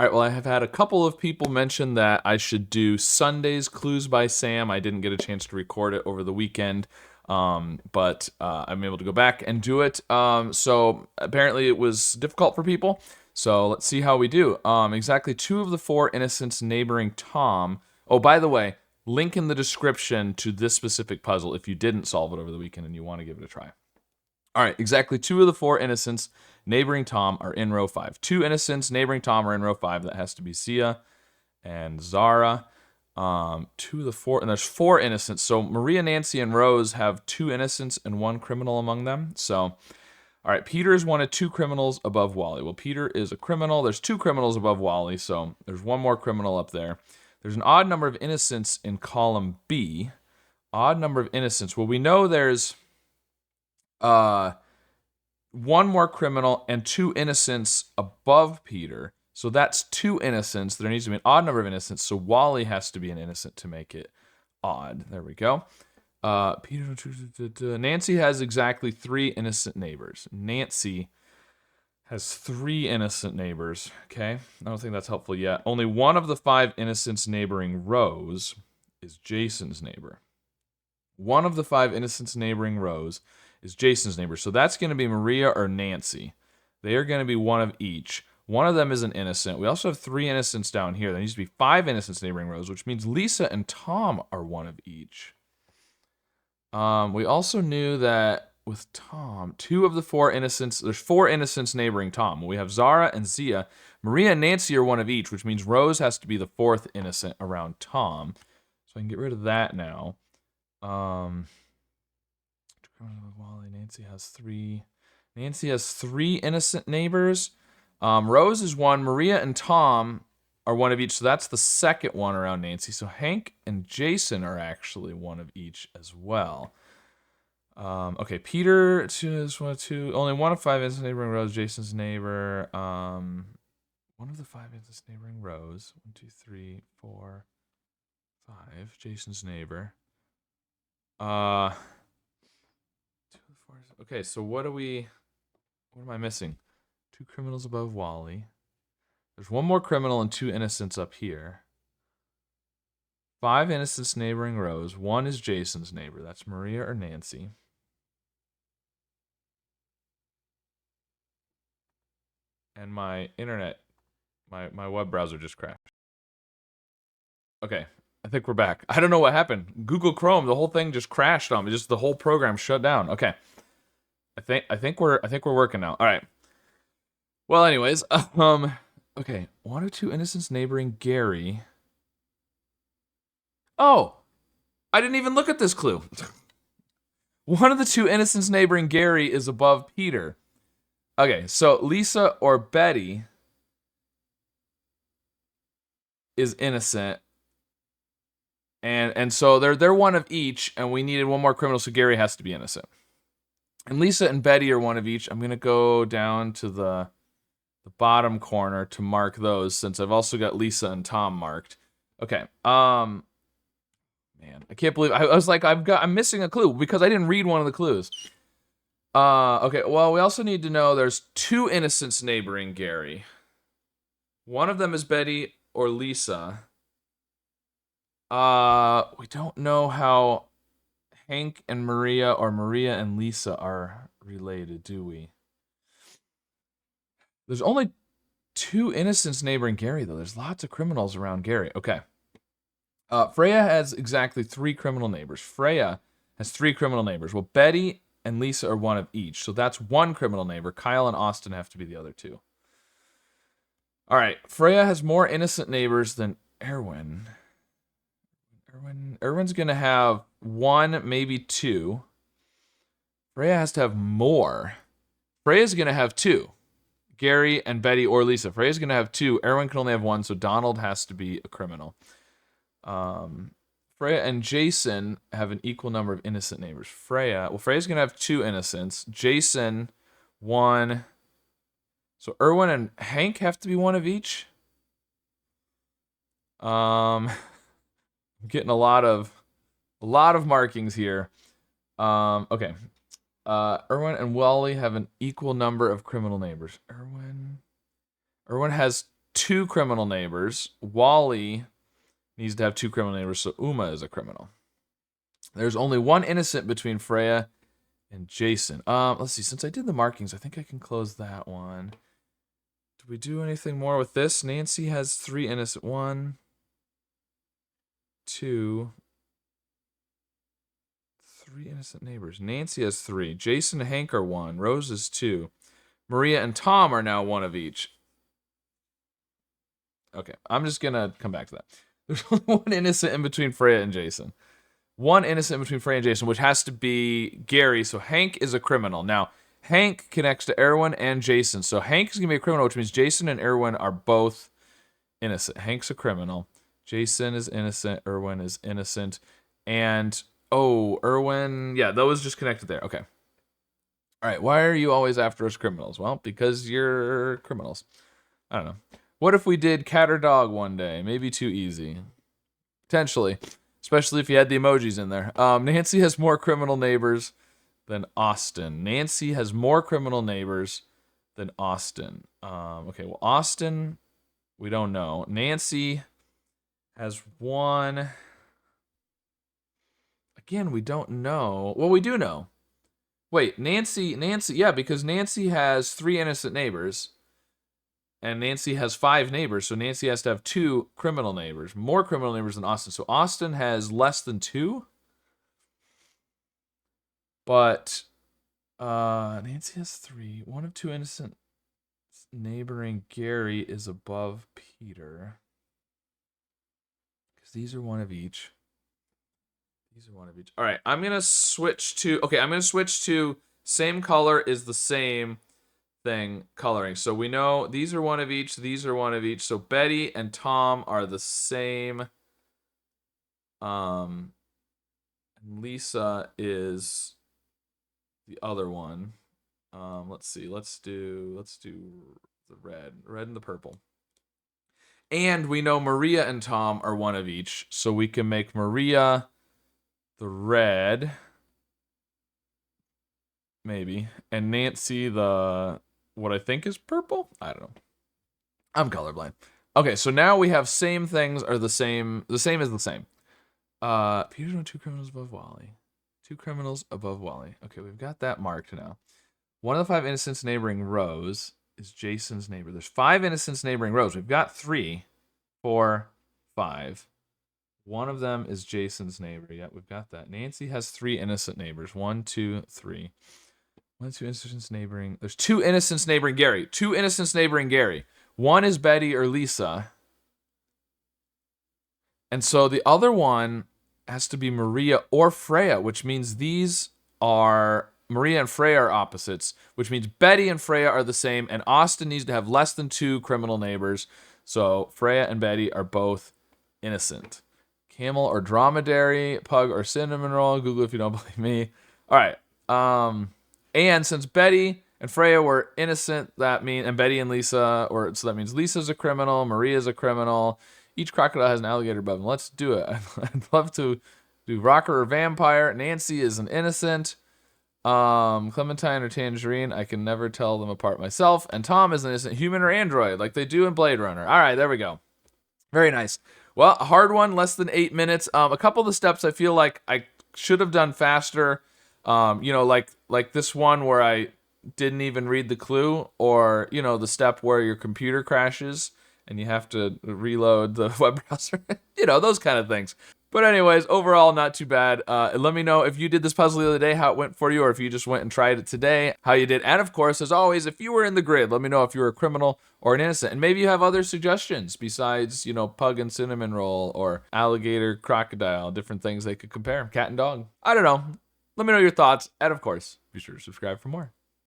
All right, well, I have had a couple of people mention that I should do Sunday's Clues by Sam. I didn't get a chance to record it over the weekend, but I'm able to go back and do it. So apparently it was difficult for people. So let's see how we do. Exactly 2 of the 4 innocents neighboring Tom. Oh, by the way, link in the description to this specific puzzle if you didn't solve it over the weekend and you want to give it a try. All right, exactly 2 of the 4 innocents neighboring Tom are in row 5. 2 innocents neighboring Tom are in row 5. That has to be Sia and Zara. 2 of the 4, and there's 4 innocents. So Maria, Nancy, and Rose have 2 innocents and 1 criminal among them. So, all right, Peter is one of 2 criminals above Wally. Well, Peter is a criminal. There's 2 criminals above Wally, so there's 1 more criminal up there. There's an odd number of innocents in column B. Odd number of innocents. Well, we know there's 1 more criminal and 2 innocents above Peter. So that's 2 innocents. There needs to be an odd number of innocents. So Wally has to be an innocent to make it odd. There we go. Nancy has exactly 3 innocent neighbors. Nancy has 3 innocent neighbors. Okay, I don't think that's helpful yet. Only 1 of the 5 innocents neighboring Rose is Jason's neighbor. 1 of the 5 innocents neighboring Rose is Jason's neighbor. So that's going to be Maria or Nancy. They are going to be 1 of each. 1 of them is an innocent. We also have 3 innocents down here. There needs to be 5 innocents neighboring Rose, which means Lisa and Tom are 1 of each. We also knew that with Tom, 2 of the 4 innocents, there's 4 innocents neighboring Tom. We have Zara and Zia. Maria and Nancy are 1 of each, which means Rose has to be the 4th innocent around Tom. So I can get rid of that now. Wally, Nancy has 3. Nancy has 3 innocent neighbors. Rose is 1. Maria and Tom are 1 of each, so that's the 2nd one around Nancy. So Hank and Jason are actually 1 of each as well. Okay, Peter is 1 of 2. Only 1 of 5 innocent neighboring Rose. Jason's neighbor. 1 of the 5 innocent neighboring Rose. 1, 2, 3, 4, 5. Jason's neighbor. Okay, so what am I missing? 2 criminals above Wally. There's 1 more criminal and 2 innocents up here. 5 innocents neighboring Rose. 1 is Jason's neighbor. That's Maria or Nancy. And my internet, my web browser just crashed. Okay, I think we're back. I don't know what happened. Google Chrome, the whole thing just crashed on me. Just the whole program shut down. Okay. I think we're working now. All right. Well, anyways, okay, 1 or 2 innocents neighboring Gary. Oh, I didn't even look at this clue. 1 of the 2 innocents neighboring Gary is above Peter. Okay, so Lisa or Betty is innocent. And so they're 1 of each, and we needed 1 more criminal, so Gary has to be innocent. And Lisa and Betty are 1 of each. I'm going to go down to the bottom corner to mark those, since I've also got Lisa and Tom marked. Okay. Man, I can't believe I was like I'm missing a clue because I didn't read 1 of the clues. Okay, well, we also need to know there's 2 innocents neighboring Gary. 1 of them is Betty or Lisa. We don't know how Hank and Maria or Maria and Lisa are related, do we? There's only 2 innocents neighboring Gary, though. There's lots of criminals around Gary. Okay. Freya has exactly 3 criminal neighbors. Freya has 3 criminal neighbors. Well, Betty and Lisa are 1 of each. So that's 1 criminal neighbor. Kyle and Austin have to be the other 2. All right. Freya has more innocent neighbors than Erwin. Erwin's going to have 1, maybe 2. Freya has to have more. Freya's going to have 2. Gary and Betty or Lisa. Freya's going to have 2. Erwin can only have 1, so Donald has to be a criminal. Freya and Jason have an equal number of innocent neighbors. Freya's going to have 2 innocents. Jason, 1. So Erwin and Hank have to be 1 of each. I'm getting a lot of markings here. Okay. Erwin and Wally have an equal number of criminal neighbors. Erwin has 2 criminal neighbors. Wally needs to have 2 criminal neighbors, so Uma is a criminal. There's only 1 innocent between Freya and Jason. Let's see. Since I did the markings, I think I can close that one. Do we do anything more with this? Nancy has 3 innocent. 1, 2, 3 innocent neighbors. Nancy has 3. Jason and Hank are 1. Rose is 2. Maria and Tom are now 1 of each. Okay, I'm just gonna come back to that. There's only 1 innocent in between Freya and Jason. 1 innocent in between Freya and Jason, which has to be Gary. So Hank is a criminal. Now, Hank connects to Erwin and Jason. So Hank is gonna be a criminal, which means Jason and Erwin are both innocent. Hank's a criminal. Jason is innocent. Erwin is innocent. And, oh, Erwin, yeah, those just connected there. Okay. All right, why are you always after us criminals? Well, because you're criminals. I don't know. What if we did cat or dog one day? Maybe too easy. Potentially. Especially if you had the emojis in there. Nancy has more criminal neighbors than Austin. Nancy has more criminal neighbors than Austin. Okay, well, Austin, we don't know. Nancy has 1. Again, we don't know. Well, we do know. Wait, Nancy, yeah, because Nancy has 3 innocent neighbors. And Nancy has 5 neighbors, so Nancy has to have 2 criminal neighbors. More criminal neighbors than Austin. So Austin has less than 2. But Nancy has 3. 1 of 2 innocent neighboring Gary is above Peter. Because these are 1 of each. These are 1 of each. All right, I'm going to switch to... Okay, I'm going to switch to same color is the same thing coloring. So we know these are 1 of each, these are 1 of each. So Betty and Tom are the same. And Lisa is the other one. Let's see. Let's do the red and the purple. And we know Maria and Tom are 1 of each, so we can make Maria the red, maybe, and Nancy the what I think is purple? I don't know. I'm colorblind. Okay, so now we have same things are the same. The same is the same. Peter's on 2 criminals above Wally. 2 criminals above Wally. Okay, we've got that marked now. 1 of the 5 innocents neighboring Rose is Jason's neighbor. There's 5 innocents neighboring Rose. We've got 3, 4, 5. 1 of them is Jason's neighbor. Yeah, we've got that. Nancy has 3 innocent neighbors. 1, 2, 3. 1, 2 innocents neighboring. There's 2 innocents neighboring Gary. 2 innocents neighboring Gary. 1 is Betty or Lisa. And so the other one has to be Maria or Freya, which means these are Maria and Freya are opposites, which means Betty and Freya are the same, and Austin needs to have less than 2 criminal neighbors. So Freya and Betty are both innocent. Camel or dromedary, pug or cinnamon roll. Google if you don't believe me. All right. And since Betty and Freya were innocent, and Betty and Lisa, so that means Lisa's a criminal, Maria's a criminal. Each crocodile has an alligator above them. Let's do it. I'd love to do rocker or vampire. Nancy is an innocent. Clementine or tangerine, I can never tell them apart myself. And Tom is an innocent human or android, like they do in Blade Runner. All right, there we go. Very nice. Well, a hard one, less than 8 minutes. A couple of the steps I feel like I should have done faster. Like this one where I didn't even read the clue, or the step where your computer crashes and you have to reload the web browser. Those kind of things. But anyways, overall, not too bad. Let me know if you did this puzzle the other day, how it went for you, or if you just went and tried it today, how you did. And of course, as always, if you were in the grid, let me know if you were a criminal or an innocent. And maybe you have other suggestions besides, pug and cinnamon roll or alligator, crocodile, different things they could compare. Cat and dog. I don't know. Let me know your thoughts. And of course, be sure to subscribe for more.